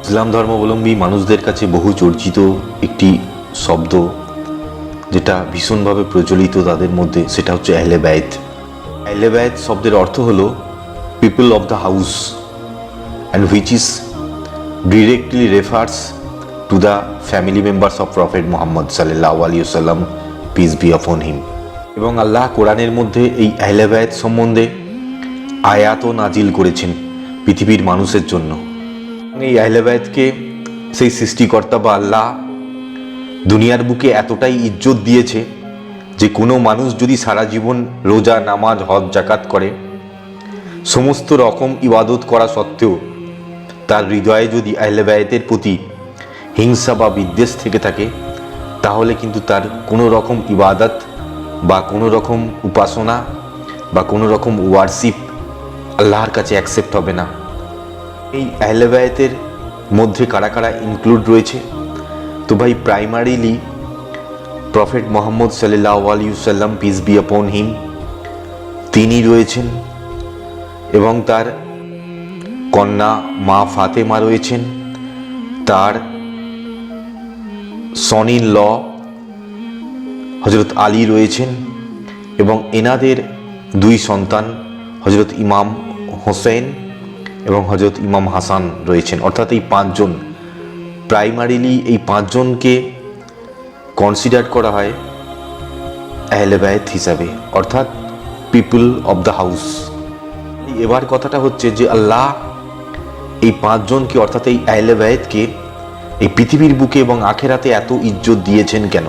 ইসলাম ধর্মাবলম্বী মানুষদের কাছে বহু চর্চিত একটি শব্দ, যেটা ভীষণভাবে প্রচলিত তাদের মধ্যে, সেটা হচ্ছে আহলে বাইত। আহলে বাইত শব্দের অর্থ হলো people of the house, and which is directly refers to the family members of prophet Muhammad সাল্লাল্লাহু আলাইহি ওয়াসাল্লাম, পিস বি আপন হিম। এবং আল্লাহ কোরআনের মধ্যে এই আহলে বাইত সম্বন্ধে আয়াতও নাজিল করেছেন পৃথিবীর মানুষের জন্য। এই আহলে বাইতকে সেই সৃষ্টিকর্তা বা আল্লাহ দুনিয়ার বুকে এতটাই ইজ্জত দিয়েছে যে কোনো মানুষ যদি সারা জীবন রোজা, নামাজ, হজ, জাকাত করে, সমস্ত রকম ইবাদত করা সত্ত্বেও তার হৃদয়ে যদি আহলে বাইতের প্রতি হিংসা বা বিদ্বেষ থেকে থাকে, তাহলে কিন্তু তার কোনো রকম ইবাদত বা কোনো রকম উপাসনা বা কোনো রকম ওয়ারশিপ আল্লাহর কাছে অ্যাকসেপ্ট হবে না। এই আহলে বাইতের মধ্যে কারা কারা ইনক্লুড রয়েছে? তো ভাই, প্রাইমারিলি প্রফেট মুহাম্মদ সাল্লাল্লাহু আলাইহি ওয়াসাল্লাম, পিস বি আপন হিম, তিনি রয়েছেন এবং তার কন্যা মা ফাতেমা রয়েছেন, তার সন ইন ল হযরত আলী রয়েছেন এবং এনাদের দুই সন্তান হযরত ইমাম হোসেন এবং হযরত ইমাম হাসান রয়েছেন। অর্থাৎ এই পাঁচজন, প্রাইমারিলি এই পাঁচজনকে কনসিডার করা হয় আহলে বাইত হিসাবে, অর্থাৎ পিপল অফ দ্য হাউস। এবার কথাটা হচ্ছে যে আল্লাহ এই পাঁচজনকে, অর্থাৎ এই আহলে বাইতকে এই পৃথিবীর বুকে এবং আখেরাতে এত ইজ্জত দিয়েছেন কেন?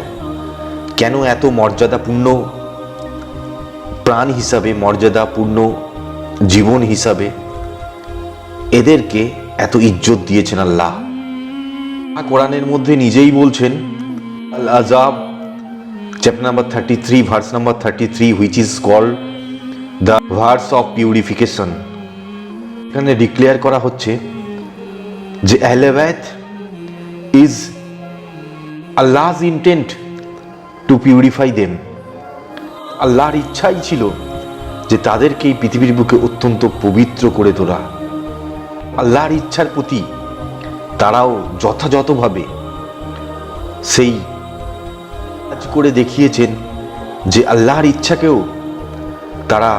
কেন এত মর্যাদাপূর্ণ প্রাণ হিসাবে, মর্যাদাপূর্ণ জীবন হিসাবে এদেরকে এত ইজ্জত দিয়েছেন আল্লাহ? কোরআনের মধ্যে নিজেই বলছেন, আল আজাব chapter number 33 verse number 33, which is called the verse of purification. এখানে ডিক্লেয়ার করা হচ্ছে যে আহলে বাইত is Allah's intent to purify them. আল্লাহর ইচ্ছাই ছিল যে তাদেরকে এই পৃথিবীর বুকে অত্যন্ত পবিত্র করে তোলা। আল্লাহর ইচ্ছার প্রতি তারাও যথাযথভাবে সেই কাজ করে দেখিয়েছেন যে আল্লাহর ইচ্ছাকেও তারা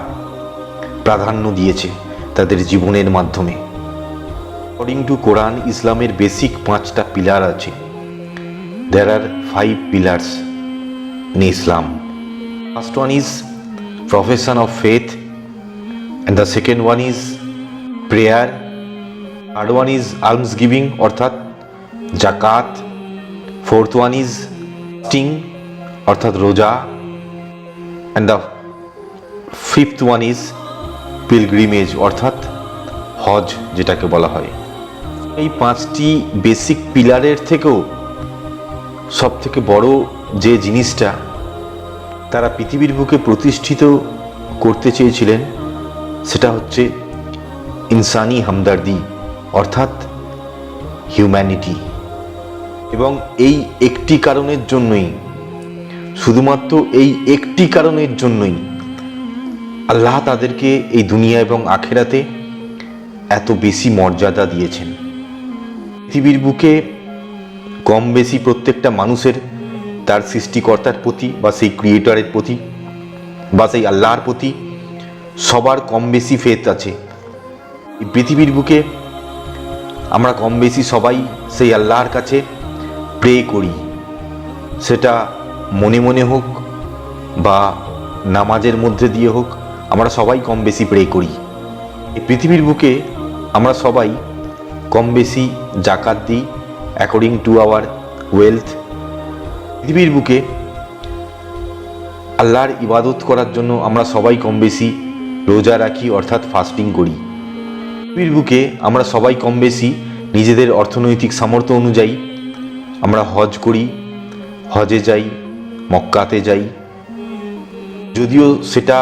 প্রাধান্য দিয়েছে তাদের জীবনের মাধ্যমে। অ্যাকর্ডিং টু কোরআন, ইসলামের বেসিক 5টা পিলার আছে। দেয়ার আর 5 pillars in Islam. First one is profession of faith, and the second one is prayer. Third one is almsgiving অর্থাৎ জাকাত। Fourth one is fasting অর্থাৎ রোজা, and the fifth one is pilgrimage অর্থাৎ হজ, যেটাকে বলা হয়। এই 5টি বেসিক পিলারের থেকেও সব থেকে বড় যে জিনিসটা তারা পৃথিবীর বুকে প্রতিষ্ঠিত করতে চেয়েছিলেন, সেটা হচ্ছে ইনসানি হামদার্দি অর্থাৎ হিউম্যানিটি। এবং এই একটি কারণের জন্যই, শুধুমাত্র এই একটি কারণের জন্যই আল্লাহ তাদেরকে এই দুনিয়া এবং আখেরাতে এত বেশি মর্যাদা দিয়েছেন। পৃথিবীর বুকে কম বেশি প্রত্যেকটা মানুষের তার সৃষ্টিকর্তার প্রতি বা সেই ক্রিয়েটরের প্রতি বা সেই আল্লাহর প্রতি সবার কম বেশি ফেথ আছে। এই পৃথিবীর বুকে আমরা কম বেশি সবাই সেই আল্লাহর কাছে প্রে করি, সেটা মনে মনে হোক বা নামাজের মধ্যে দিয়ে হোক, আমরা সবাই কম বেশি প্রে করি। এই পৃথিবীর বুকে আমরা সবাই কম বেশি জাকাত দিই অ্যাকর্ডিং টু আওয়ার ওয়েলথ। পৃথিবীর বুকে আল্লাহর ইবাদত করার জন্য আমরা সবাই কম বেশি রোজা রাখি অর্থাৎ ফাস্টিং করি। পৃথিবীর বুকে আমরা সবাই কম বেশি নিজেদের অর্থনৈতিক সামর্থ্য অনুযায়ী আমরা হজ করি, হজে যাই, মক্কাতে যাই। যদিও সেটা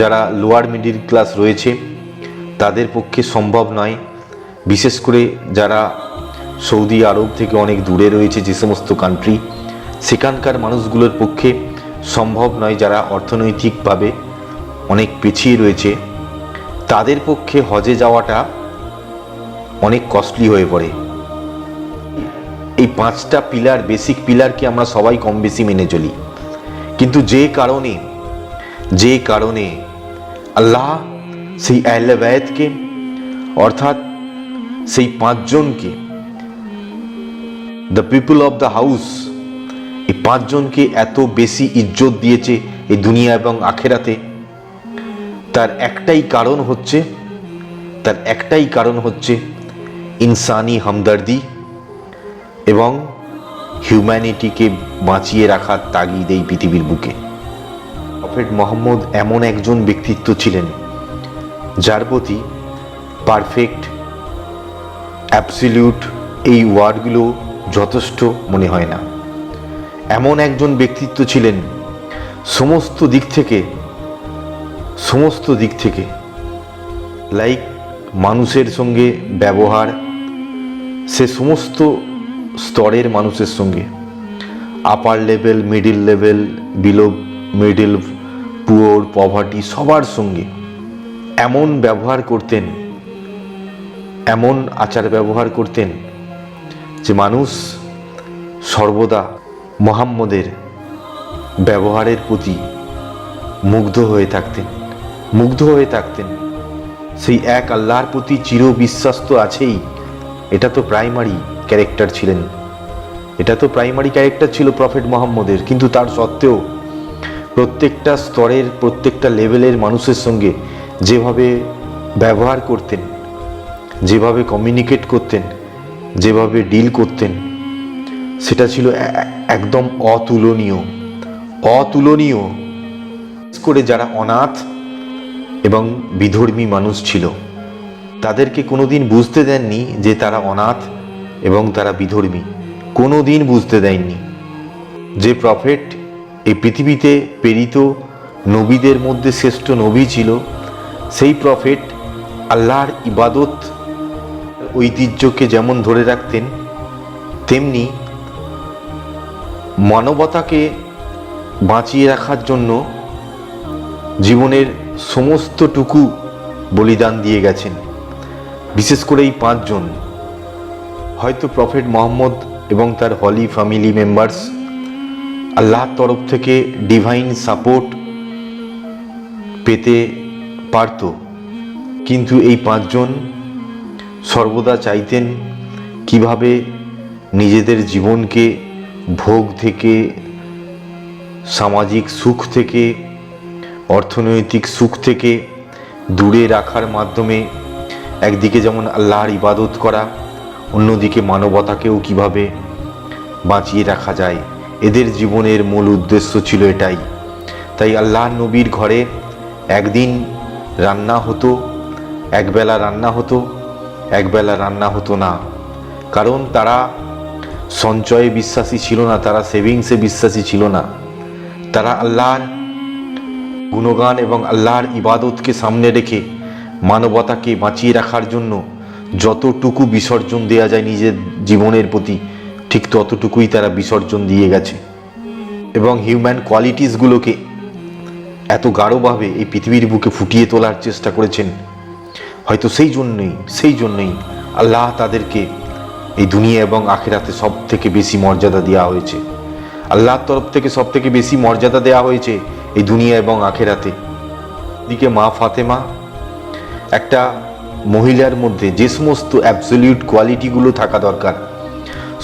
যারা লোয়ার মিডিল ক্লাস রয়েছে তাদের পক্ষে সম্ভব নয়, বিশেষ করে যারা সৌদি আরব থেকে অনেক দূরে রয়েছে, যে সমস্ত কান্ট্রি, সেখানকার মানুষগুলোর পক্ষে সম্ভব নয়। যারা অর্থনৈতিকভাবে অনেক পিছিয়ে রয়েছে তাদের পক্ষে হজে যাওয়াটা অনেক কস্টলি হয়ে পড়ে। এই 5টা পিলার, বেসিক পিলারকে আমরা সবাই কম বেশি মেনে চলি, কিন্তু যে কারণে আল্লাহ সেই আহলে বাইতকে অর্থাৎ সেই 5 জনকে, the people of the house, এই 5 জনকে এত বেশি ইজ্জত দিয়েছে এই দুনিয়া এবং আখেরাতে, তার একটাই কারণ হচ্ছে ইনসানি হামদর্দি এবং হিউম্যানিটিকে বাঁচিয়ে রাখার তাগিদ এই পৃথিবীর বুকে। প্রফেট মুহাম্মদ এমন একজন ব্যক্তিত্ব ছিলেন যার প্রতি পারফেক্ট, অ্যাবসলিউট এই ওয়ার্ডগুলো যথেষ্ট মনে হয় না। এমন একজন ব্যক্তিত্ব ছিলেন সমস্ত দিক থেকে লাইক মানুষের সঙ্গে ব্যবহার, সে সমস্ত স্তরের মানুষের সঙ্গে, আপার level, middle level, below middle, poor, poverty, সবার সঙ্গে এমন আচার ব্যবহার করতেন যে মানুষ সর্বদা মুহাম্মদের ব্যবহারের প্রতি মুগ্ধ হয়ে থাকতেন। সেই এক আল্লাহর প্রতি চির বিশ্বাস তো আছেই, এটা তো প্রাইমারি ক্যারেক্টার ছিল প্রফেট মুহাম্মদের। কিন্তু তার সত্ত্বেও প্রত্যেকটা স্তরের, প্রত্যেকটা লেভেলের মানুষের সঙ্গে যেভাবে ব্যবহার করতেন, যেভাবে কমিউনিকেট করতেন, যেভাবে ডিল করতেন, সেটা ছিল একদম অতুলনীয়। করে যারা অনাথ এবং বিধর্মী মানুষ ছিল, তাদেরকে কোনোদিন বুঝতে দেননি যে তারা অনাথ এবং তারা বিধর্মী, কোনোদিন বুঝতে দেননি। যে প্রফেট এই পৃথিবীতে প্রেরিত নবীদের মধ্যে শ্রেষ্ঠ নবী ছিল, সেই প্রফেট আল্লাহর ইবাদত ঐতিহ্যকে যেমন ধরে রাখতেন, তেমনি মানবতাকে বাঁচিয়ে রাখার জন্য জীবনের সমস্তটুকু বলিদান দিয়ে গেছেন। বিশেষ করে এই 5 জন, হয়তো প্রফেট মুহাম্মদ এবং তার হলি ফ্যামিলি মেম্বার্স আল্লাহর তরফ থেকে ডিভাইন সাপোর্ট পেতে পারত, কিন্তু এই 5 জন সর্বদা চাইতেন কিভাবে নিজেদের জীবনকে ভোগ থেকে, সামাজিক সুখ থেকে, অর্থনৈতিক সুখ থেকে দূরে রাখার মাধ্যমে একদিকে যেমন আল্লাহর ইবাদত করা, অন্যদিকে মানবতাকেও কিভাবে বাঁচিয়ে রাখা যায়। এদের জীবনের মূল উদ্দেশ্য ছিল এটাই। তাই আল্লাহর নবীর ঘরে একদিন রান্না হতো, একবেলা রান্না হতো না, কারণ তারা সঞ্চয়ে বিশ্বাসী ছিল না, তারা সেভিংসে বিশ্বাসী ছিল না। তারা আল্লাহর গুণগান এবং আল্লাহর ইবাদতকে সামনে রেখে মানবতাকে বাঁচিয়ে রাখার জন্য যতটুকু বিসর্জন দেওয়া যায় নিজের জীবনের প্রতি, ঠিক ততটুকুই তারা বিসর্জন দিয়ে গেছে এবং হিউম্যান কোয়ালিটিসগুলোকে এত গাঢ়ভাবে এই পৃথিবীর বুকে ফুটিয়ে তোলার চেষ্টা করেছেন। হয়তো সেই জন্যই আল্লাহ তাদেরকে এই দুনিয়া এবং আখিরাতে সব থেকে বেশি মর্যাদা দেওয়া হয়েছে। আল্লাহর তরফ থেকে সব থেকে বেশি মর্যাদা দেওয়া হয়েছে এই দুনিয়া এবং আখিরাতে। দিকে মা ফাতেমা, একটা মহিলার মধ্যে যে সমস্ত অ্যাবসলিউট কোয়ালিটিগুলো থাকা দরকার,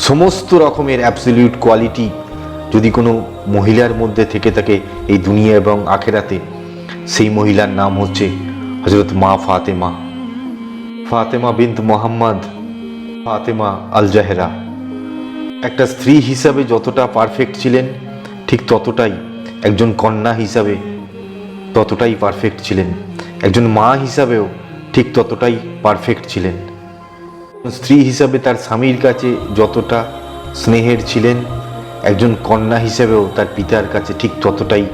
সমস্ত রকমের অ্যাবসলিউট কোয়ালিটি যদি কোনো মহিলার মধ্যে থেকে থাকে এই দুনিয়া এবং আখিরাতে, সেই মহিলার নাম হচ্ছে হযরত মা ফাতেমা বিনত মুহাম্মদ, ফাতেমা আল জাহরা। একটা স্ত্রী হিসাবে যতটা পারফেক্ট ছিলেন, ঠিক ততটাই একজন কন্যা হিসাবে ততটাই পারফেক্ট ছিলেন। একজন মা হিসাবেও ঠিক ততটাই পারফেক্ট ছিলেন। স্ত্রী হিসাবে তার স্বামীর কাছে যতটা স্নেহের ছিলেন, একজন কন্যা হিসেবেও তার পিতার কাছে ঠিক ততটাই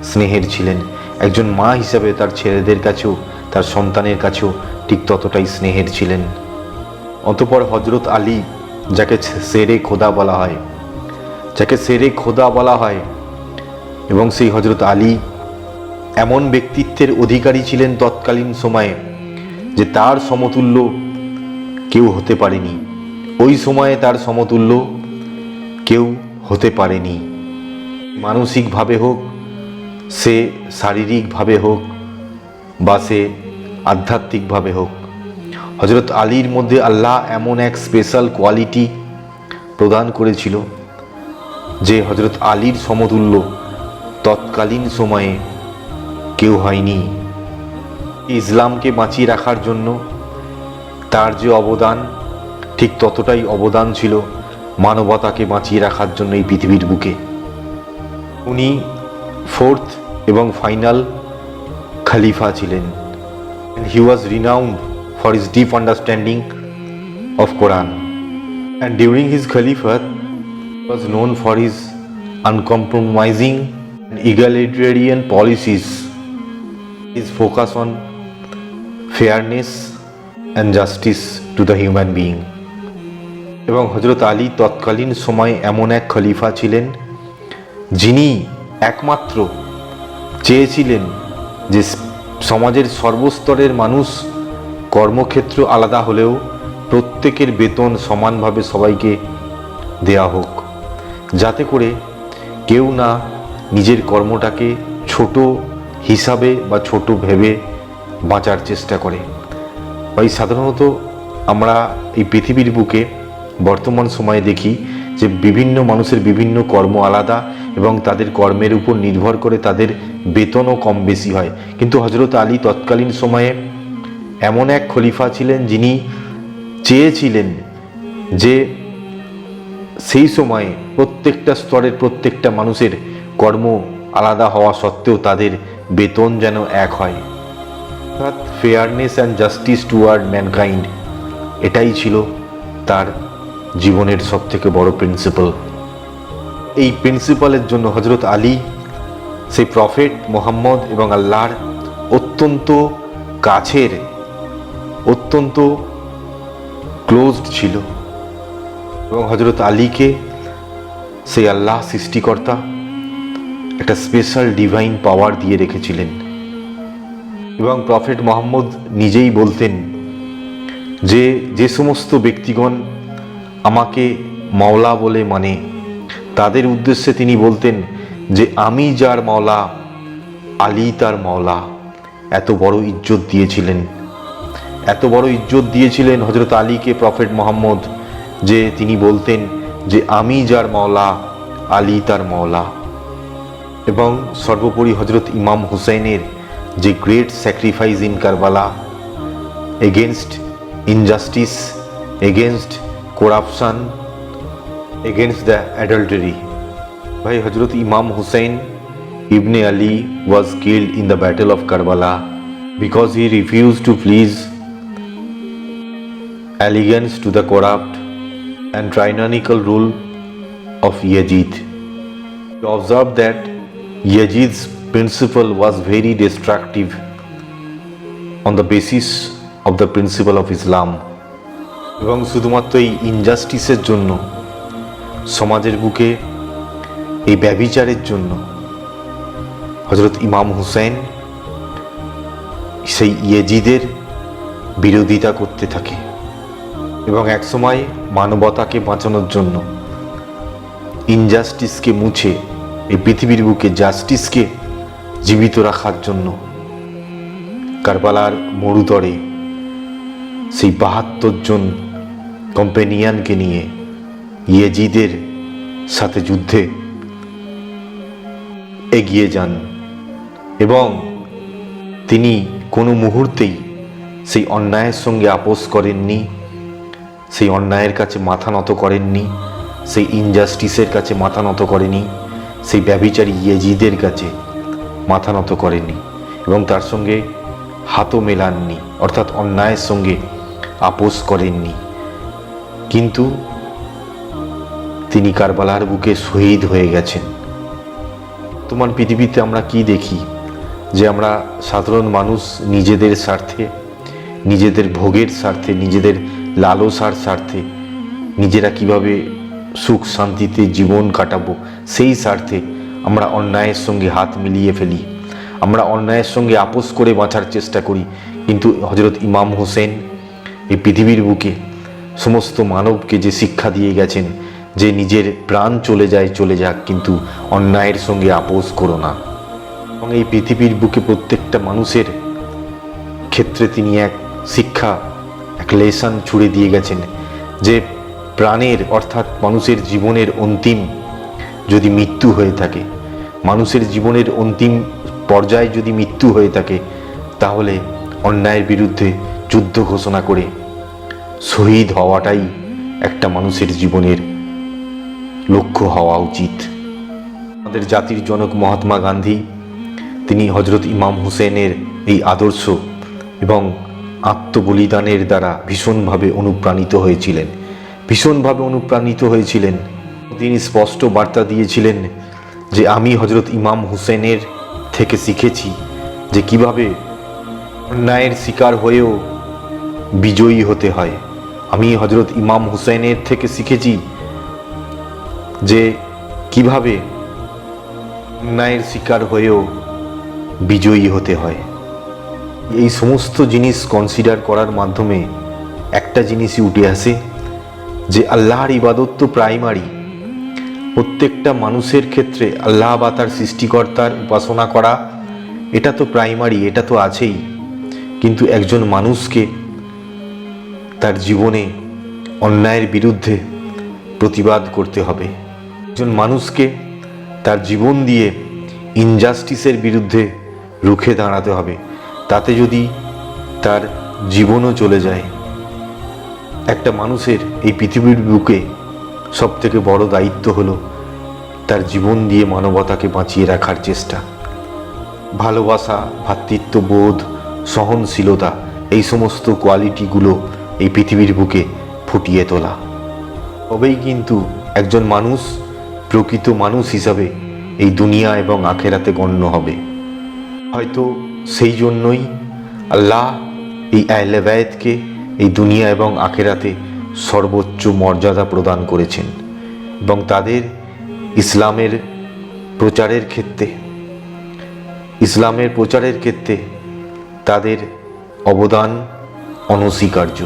স্নেহের ছিলেন। একজন মা হিসাবে তার ছেলেদের কাছেও, তার সন্তানের কাছেও ঠিক ততটাই স্নেহের ছিলেন। অতঃপর হযরত আলী, যাকে শেরে খোদা বলা হয়, এবং সেই হযরত আলী এমন ব্যক্তিত্বের অধিকারী ছিলেন তৎকালীন সময়ে যে তার সমতুল্য কেউ হতে পারেনি। ওই সময়ে তার সমতুল্য কেউ হতে পারেনি। মানসিকভাবে হোক, সে শারীরিকভাবে হোক, বা সে আধ্যাত্মিকভাবে হোক, হজরত আলীর মধ্যে আল্লাহ এমন এক স্পেশাল কোয়ালিটি প্রদান করেছিল যে হজরত আলীর সমতুল্য তৎকালীন সময়ে কেউ হয়নি। ইসলামকে বাঁচিয়ে রাখার জন্য তার যে অবদান, ঠিক ততটাই অবদান ছিল মানবতাকে বাঁচিয়ে রাখার জন্য এই পৃথিবীর বুকে। উনি ফোর্থ এবং ফাইনাল খলিফা ছিলেন। He was renowned for his deep understanding of Quran, and during his caliphate he was known for his uncompromising and egalitarian policies, his focus on fairness and justice to the human being. এবং হজরত আলী তৎকালীন সময়ে এমন এক খলিফা ছিলেন যিনি একমাত্র চেয়েছিলেন যে সমাজের সর্বস্তরের মানুষ, কর্মক্ষেত্র আলাদা হলেও প্রত্যেকের বেতন সমানভাবে সবাইকে দেয়া হোক, যাতে করে কেউ না নিজের কর্মটাকে ছোট হিসাবে বা ছোট ভেবে বাঁচার চেষ্টা করে। তাই সাধারণত আমরা এই পৃথিবীর বুকে বর্তমান সময়ে দেখি যে বিভিন্ন মানুষের বিভিন্ন কর্ম আলাদা এবং তাদের কর্মের উপর নির্ভর করে তাদের বেতনও কম বেশি হয়। কিন্তু হজরত আলী তৎকালীন সময়ে এমন এক খলিফা ছিলেন যিনি চেয়েছিলেন যে সেই সময়ে প্রত্যেকটা স্তরের প্রত্যেকটা মানুষের কর্ম আলাদা হওয়া সত্ত্বেও তাদের বেতন যেন এক হয়। অর্থাৎ fairness and justice toward mankind, এটাই ছিল তার জীবনের সবথেকে বড় প্রিন্সিপাল। এই প্রিন্সিপালের জন্য হজরত আলী সেই প্রফেট মোহাম্মদ এবং আল্লাহর অত্যন্ত কাছের, অত্যন্ত ক্লোজড ছিল। এবং হজরত আলীকে সেই আল্লাহ সৃষ্টিকর্তা একটা স্পেশাল ডিভাইন পাওয়ার দিয়ে রেখেছিলেন। এবং প্রফেট মোহাম্মদ নিজেই বলতেন যে যে সমস্ত ব্যক্তিগণ আমাকে মাওলা বলে মানে, তাদের উদ্দেশ্যে তিনি বলতেন যে আমি যার মাওলা, আলী তার মাওলা। এত বড় ইজ্জত দিয়েছিলেন, এত বড় ইজ্জত দিয়েছিলেন হজরত আলীকে প্রফেট মোহাম্মদ, যে তিনি বলতেন যে আমি যার মাওলা, আলী তার মাওলা। এবং সর্বোপরি হজরত ইমাম হুসাইনের যে great sacrifice in Karbala, against injustice, against corruption, against the adultery. Bhai Hazrat Imam Hussain Ibn Ali was killed in the battle of Karbala because he refused to please allegiance to the corrupt and tyrannical rule of Yazid. We observed that Yazid's principle was very destructive on the basis of the principle of Islam. এবং শুধুমাত্র এই ইনজাস্টিসের জন্য, সমাজের বুকে এই ব্যভিচারের জন্য হজরত ইমাম হুসাইন সেই ইয়েজিদের বিরোধিতা করতে থাকে। এবং একসময় মানবতাকে বাঁচানোর জন্য, ইনজাস্টিসকে মুছে এই পৃথিবীর বুকে জাস্টিসকে জীবিত রাখার জন্য কারবালার মরুতরে সেই ৭২ জন কম্পেনিয়ানকে নিয়ে ইয়েজিদের সাথে যুদ্ধে এগিয়ে যান। এবং তিনি কোনো মুহূর্তেই সেই অন্যায়ের সঙ্গে আপোষ করেননি, সেই অন্যায়ের কাছে মাথা নত করেননি, সেই ইনজাস্টিসের কাছে মাথা নত করেনি, সেই ব্যভিচারী ইয়েজিদের কাছে মাথা নত করেননি এবং তার সঙ্গে হাতও মেলাননি, অর্থাৎ অন্যায়ের সঙ্গে আপোষ করেননি। কিন্তু তিনি কারবালার বুকে শহীদ হয়ে গেছেন। তোমার পৃথিবীতে আমরা কি দেখি যে আমরা সাধারণ মানুষ নিজেদের স্বার্থে, নিজেদের ভোগের স্বার্থে, নিজেদের লালসার স্বার্থে, নিজেরা কিভাবে সুখ শান্তিতে জীবন কাটাবো সেই স্বার্থে আমরা অন্যায়ের সঙ্গে হাত মিলিয়ে ফেলি, আমরা অন্যায়ের সঙ্গে আপোষ করে বাঁচার চেষ্টা করি। কিন্তু হজরত ইমাম হোসেন এই পৃথিবীর বুকে সমস্ত মানবকে যে শিক্ষা দিয়ে গেছেন যে নিজের প্রাণ চলে যায় চলে যাক, কিন্তু অন্যায়ের সঙ্গে আপোষ করো না। এবং এই পৃথিবীর বুকে প্রত্যেকটা মানুষের ক্ষেত্রে তিনি এক শিক্ষা, এক লেসন ছুড়ে দিয়ে গেছেন, যে প্রাণের অর্থাৎ মানুষের জীবনের অন্তিম যদি মৃত্যু হয়ে থাকে, মানুষের জীবনের অন্তিম পর্যায়ে যদি মৃত্যু হয়ে থাকে, তাহলে অন্যায়ের বিরুদ্ধে যুদ্ধ ঘোষণা করে শহীদ হওয়াটাই একটা মানুষের জীবনের লক্ষ্য হওয়া উচিত। আমাদের জাতির জনক মহাত্মা গান্ধী, তিনি হজরত ইমাম হুসেনের এই আদর্শ এবং আত্মবলিদানের দ্বারা ভীষণভাবে অনুপ্রাণিত হয়েছিলেন। তিনি স্পষ্ট বার্তা দিয়েছিলেন যে আমি হজরত ইমাম হুসেনের থেকে শিখেছি যে কিভাবে অন্যায়ের শিকার হয়েও বিজয়ী হতে হয়। আমি হজরত ইমাম হুসেনের থেকে শিখেছি যে কিভাবে অন্যায়ের শিকার হয়েও বিজয়ী হতে হয়। এই সমস্ত জিনিস কনসিডার করার মাধ্যমে একটা জিনিসই উঠে আসে যে আল্লাহর ইবাদত তো প্রাইমারি। প্রত্যেকটা মানুষের ক্ষেত্রে আল্লাহ বা তার সৃষ্টিকর্তার উপাসনা করা এটা তো প্রাইমারি, এটা তো আছেই। কিন্তু একজন মানুষকে তার জীবনে অন্যায়ের বিরুদ্ধে প্রতিবাদ করতে হবে। একজন মানুষকে তার জীবন দিয়ে ইনজাস্টিসের বিরুদ্ধে রুখে দাঁড়াতে হবে, তাতে যদি তার জীবনও চলে যায়। একটা মানুষের এই পৃথিবীর বুকে সবথেকে বড় দায়িত্ব হলো তার জীবন দিয়ে মানবতাকে বাঁচিয়ে রাখার চেষ্টা। ভালোবাসা, ভ্রাতৃত্ববোধ, সহনশীলতা, এই সমস্ত কোয়ালিটিগুলো এই পৃথিবীর বুকে ফুটিয়ে তোলা। তবেই কিন্তু একজন মানুষ প্রকৃত মানুষ হিসাবে এই দুনিয়া এবং আখেরাতে গণ্য হবে। হয়তো সেই জন্যই আল্লাহ এই আহলে বায়তকে এই দুনিয়া এবং আখেরাতে সর্বোচ্চ মর্যাদা প্রদান করেছেন এবং তাদের ইসলামের প্রচারের ক্ষেত্রে তাদের অবদান অনস্বীকার্য।